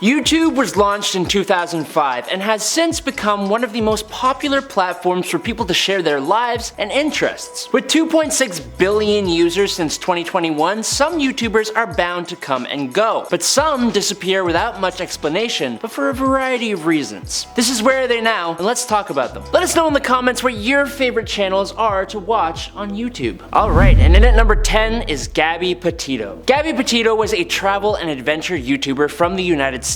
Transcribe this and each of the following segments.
YouTube was launched in 2005 and has since become one of the most popular platforms for people to share their lives and interests. With 2.6 billion users since 2021, some YouTubers are bound to come and go, but some disappear without much explanation, but for a variety of reasons. This is Where Are They Now, and let's talk about them. Let us know in the comments what your favorite channels are to watch on YouTube. Alright, and in at number 10 is Gabby Petito. Gabby Petito was a travel and adventure YouTuber from the United States.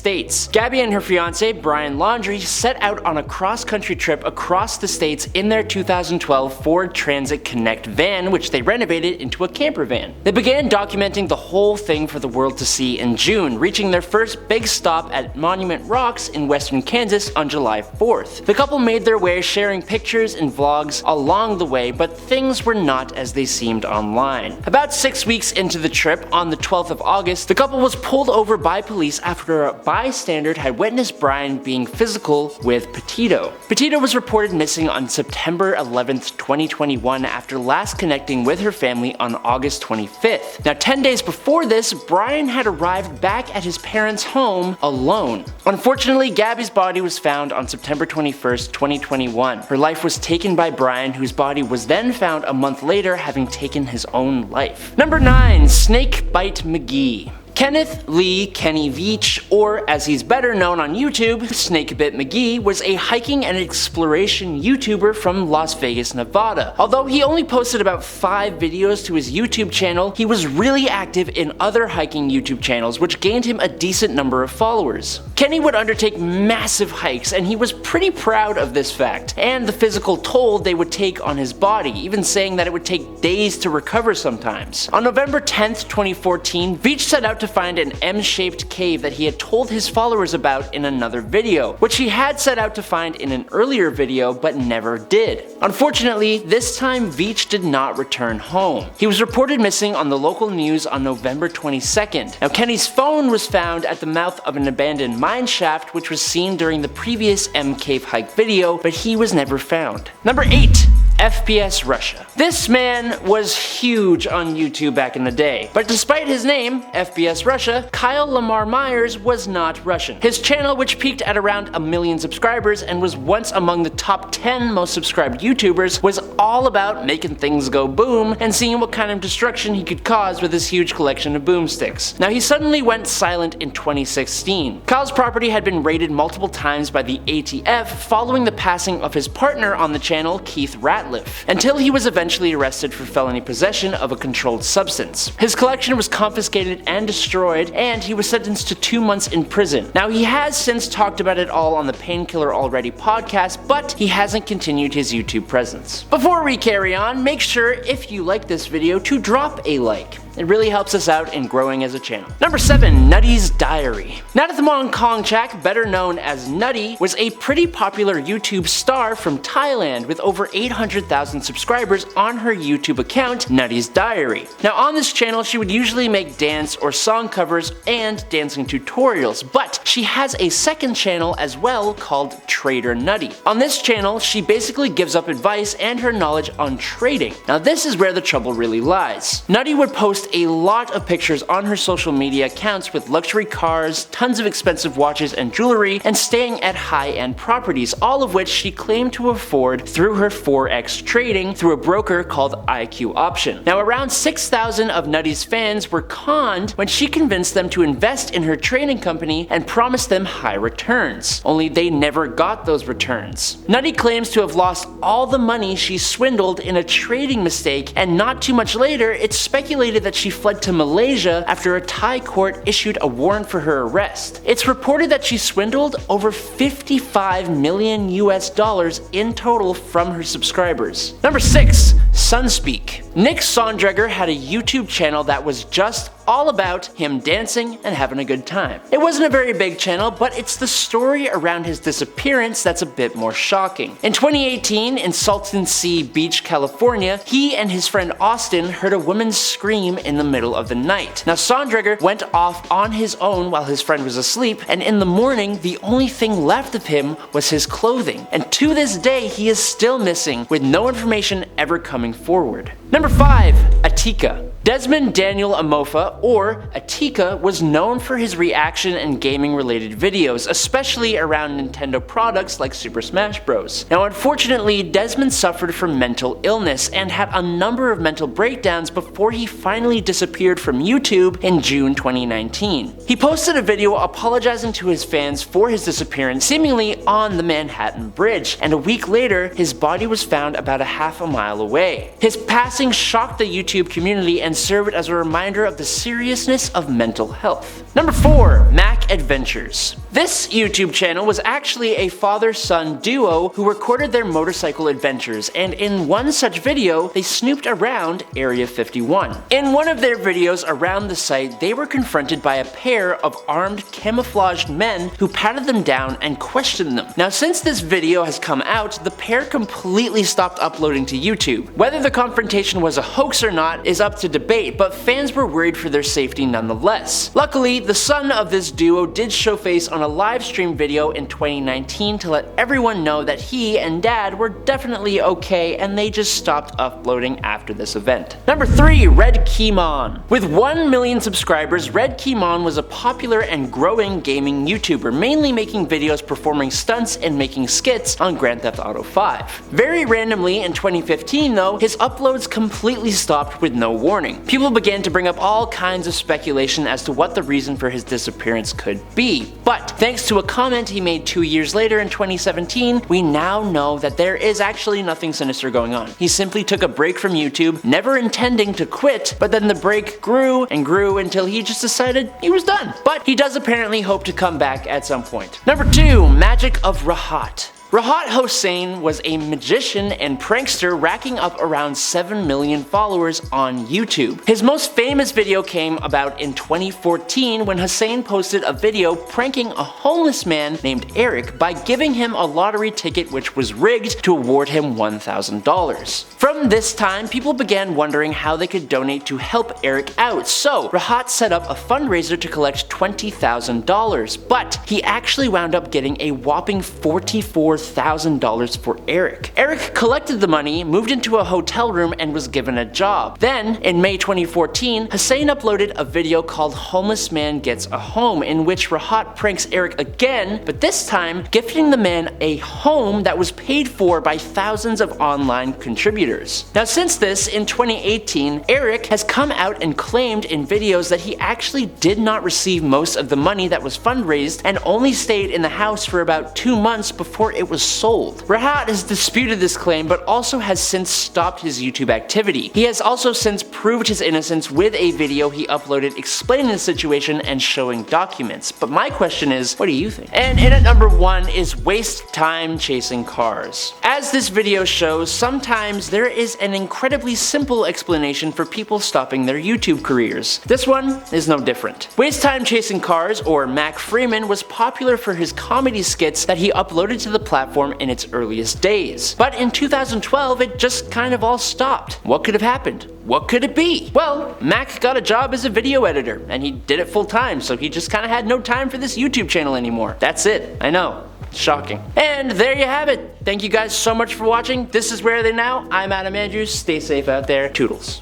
Gabby and her fiance, Brian Laundrie, set out on a cross-country trip across the states in their 2012 Ford Transit Connect van, which they renovated into a camper van. They began documenting the whole thing for the world to see in June, reaching their first big stop at Monument Rocks in western Kansas on July 4th. The couple made their way sharing pictures and vlogs along the way, but things were not as they seemed online. About 6 weeks into the trip, on the 12th of August, the couple was pulled over by police after a bystander had witnessed Brian being physical with Petito. Petito was reported missing on September 11th, 2021 after last connecting with her family on August 25th. Now 10 days before this, Brian had arrived back at his parents' home alone. Unfortunately, Gabby's body was found on September 21st, 2021. Her life was taken by Brian, whose body was then found a month later having taken his own life. Number 9. Snakebite McGee. Kenneth Lee Kenny Veach, or as he's better known on YouTube, Snakebite McGee, was a hiking and exploration YouTuber from Las Vegas, Nevada. Although he only posted about 5 videos to his YouTube channel, he was really active in other hiking YouTube channels, which gained him a decent number of followers. Kenny would undertake massive hikes, and he was pretty proud of this fact, and the physical toll they would take on his body, even saying that it would take days to recover sometimes. On November 10th, 2014, Veach set out to find an M-shaped cave that he had told his followers about in another video, which he had set out to find in an earlier video but never did. Unfortunately, this time Veach did not return home. He was reported missing on the local news on November 22nd. Now Kenny's phone was found at the mouth of an abandoned mine shaft, which was seen during the previous M-cave hike video, but he was never found. Number 8. FPS Russia. This man was huge on YouTube back in the day, but despite his name, FPS Russia, Kyle Lamar Myers was not Russian. His channel, which peaked at around 1 million subscribers and was once among the top 10 most subscribed YouTubers, was all about making things go boom and seeing what kind of destruction he could cause with his huge collection of boomsticks. Now he suddenly went silent in 2016. Kyle's property had been raided multiple times by the ATF following the passing of his partner on the channel, Keith Ratliff, until he was eventually arrested for felony possession of a controlled substance. His collection was confiscated and destroyed, and he was sentenced to 2 months in prison. Now he has since talked about it all on the Painkiller Already podcast, but he hasn't continued his YouTube presence. Before we carry on, make sure if you like this video to drop a like. It really helps us out in growing as a channel. Number 7. Nutty's Diary. Nutty Kongchak, better known as Nutty, was a pretty popular YouTube star from Thailand with over 800,000 subscribers on her YouTube account, Nutty's Diary. Now on this channel, she would usually make dance or song covers and dancing tutorials, but she has a second channel as well called Trader Nutty. On this channel, she basically gives up advice and her knowledge on trading. Now this is where the trouble really lies. Nutty would post a lot of pictures on her social media accounts with luxury cars, tons of expensive watches and jewelry, and staying at high-end properties, all of which she claimed to afford through her Forex trading through a broker called IQ Option. Now around 6,000 of Nutty's fans were conned when she convinced them to invest in her trading company and promised them high returns, only they never got those returns. Nutty claims to have lost all the money she swindled in a trading mistake, and not too much later, it's speculated that she fled to Malaysia after a Thai court issued a warrant for her arrest. It's reported that she swindled over $55 million in total from her subscribers. Number 6. Sunspeak. Nick Sondreger had a YouTube channel that was just all about him dancing and having a good time. It wasn't a very big channel, but it's the story around his disappearance that's a bit more shocking. In 2018, in Salton Sea Beach, California, he and his friend Austin heard a woman scream in the middle of the night. Now Sondreger went off on his own while his friend was asleep, and in the morning, the only thing left of him was his clothing. And to this day, he is still missing, with no information ever coming forward. Number 5. Etika. Desmond Daniel Amofa, or Etika, was known for his reaction and gaming related videos, especially around Nintendo products like Super Smash Bros. Now unfortunately, Desmond suffered from mental illness and had a number of mental breakdowns before he finally disappeared from YouTube in June 2019. He posted a video apologizing to his fans for his disappearance, seemingly on the Manhattan Bridge, and a week later, his body was found about a half a mile away. His passing shocked the YouTube community and served as a reminder of the seriousness of mental health. Number 4. Mac Adventures. This YouTube channel was actually a father-son duo who recorded their motorcycle adventures, and in one such video, they snooped around Area 51. In one of their videos around the site, they were confronted by a pair of armed, camouflaged men who patted them down and questioned them. Now, since this video has come out, the pair completely stopped uploading to YouTube. Whether the confrontation was a hoax or not is up to debate, but fans were worried for their safety nonetheless. Luckily, the son of this duo did show face on a live stream video in 2019 to let everyone know that he and dad were definitely okay, and they just stopped uploading after this event. Number 3. Red Keymon. With 1 million subscribers, Red Keymon was a popular and growing gaming YouTuber, mainly making videos performing stunts and making skits on Grand Theft Auto 5. Very randomly in 2015 though, his uploads completely stopped with no warning. People began to bring up all kinds of speculation as to what the reason for his disappearance could be, but thanks to a comment he made 2 years later in 2017, we now know that there is actually nothing sinister going on. He simply took a break from YouTube, never intending to quit, but then the break grew and grew until he just decided he was done. But he does apparently hope to come back at some point. Number 2. Magic of Rahat. Rahat Hossein was a magician and prankster racking up around 7 million followers on YouTube. His most famous video came about in 2014 when Hossein posted a video pranking a homeless man named Eric by giving him a lottery ticket which was rigged to award him $1,000. From this time, people began wondering how they could donate to help Eric out, so Rahat set up a fundraiser to collect $20,000, but he actually wound up getting a whopping $44,000 for Eric. Eric collected the money, moved into a hotel room, and was given a job. Then, in May 2014, Hossein uploaded a video called Homeless Man Gets a Home, in which Rahat pranks Eric again, but this time gifting the man a home that was paid for by thousands of online contributors. Now since this, in 2018, Eric has come out and claimed in videos that he actually did not receive most of the money that was fundraised and only stayed in the house for about 2 months before it was sold. Rahat has disputed this claim but also has since stopped his YouTube activity. He has also since proved his innocence with a video he uploaded explaining the situation and showing documents. But my question is, what do you think? And in at number 1 is waste time chasing cars. As this video shows, sometimes there is an incredibly simple explanation for people stopping their YouTube careers. This one is no different. Waste time chasing cars, or Mac Freeman, was popular for his comedy skits that he uploaded to the platform in its earliest days. But in 2012, it just kind of all stopped. What could have happened? What could it be? Well, Mac got a job as a video editor, and he did it full time, so he just kind of had no time for this YouTube channel anymore. That's it. I know. Shocking. And there you have it. Thank you guys so much for watching. This is Where Are They Now? I'm Adam Andrews. Stay safe out there. Toodles.